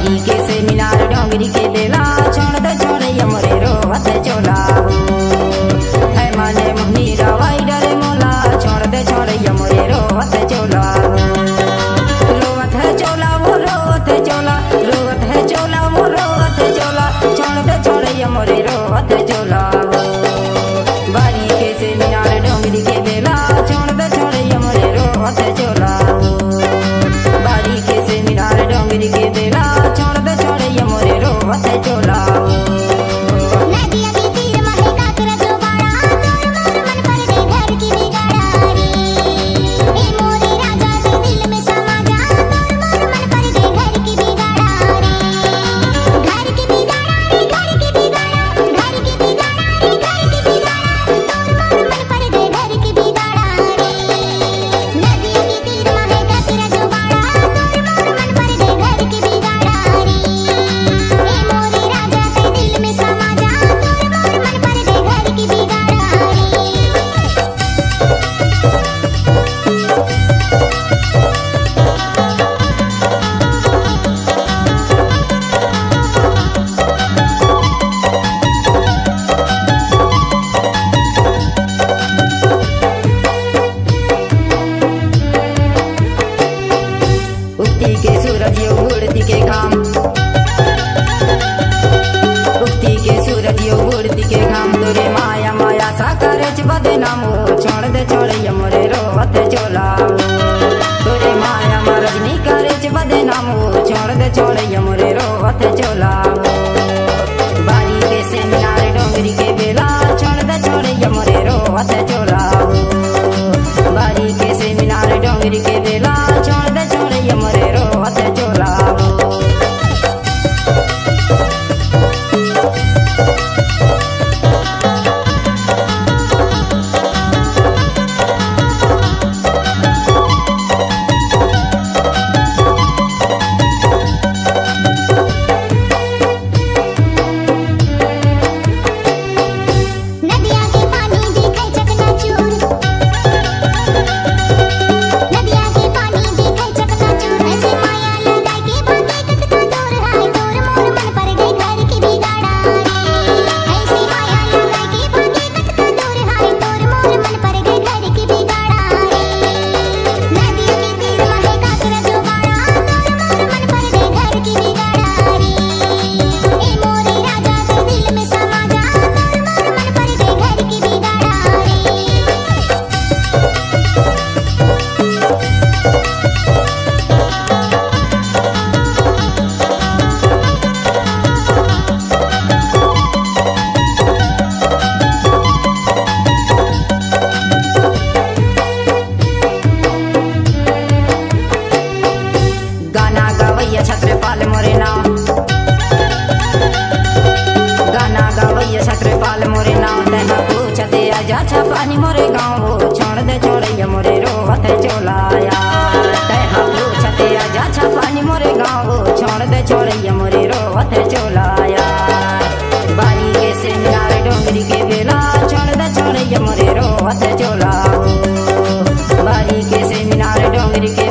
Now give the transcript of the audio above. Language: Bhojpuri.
बारी के से मीनार डोंगरी के बेला छोड़ दे छोड़े मोरे रोवत चोला है माने मुहनी रवाई डरे मोला छोड़ दे छोड़े मोरे रोवत चोला रोवत है चोला वो रोवत चोला रोवत है चोला वो रोवत चोला छोड़ दे छोड़े मोरे रोवत चोला बारी के से मीनार डोंगरी के बेला छोड़ दे छोड़े मोरे रोवत चोला बारी के से मीनार डोंगरी के बेला छोड़ दे छोड़े मोरे रोवत चोला सूरज यो उड़ती के घाम उगती के सूरज यो उड़ती के घाम तोरे माया माया सा करे बदनामो छोड़ दे छोड़े मोरे रोवत चोला तोरे माया मा रजनी करे बदनामो छोड़ दे छोड़े मोरे रोवत चोला बारी के से मीनार डोंगरी के बेला छोड़ दे छोड़े मोरे रोवत चोला बारी के से मीनार डोंगरी के बेला छोड़ दे छोड़े मोरे रोवत चोला छत्रपाल मोरे नाम गाना गवैया छत्रपाल मोरे नाम तेना पूछते आजा छपानी मोरे गाँव छोड़ दे छोड़े मोरे रोवत चोलाया तेना पूछते आजा छपानी मोरे गाँव छोड़ दे छोड़े मोरे रोवत चोलाया बारी के से मीनार डोंगरी के बेला छोड़ दे छोड़े मोरे रोवत चोला बारी के से मीनार डोंगरी के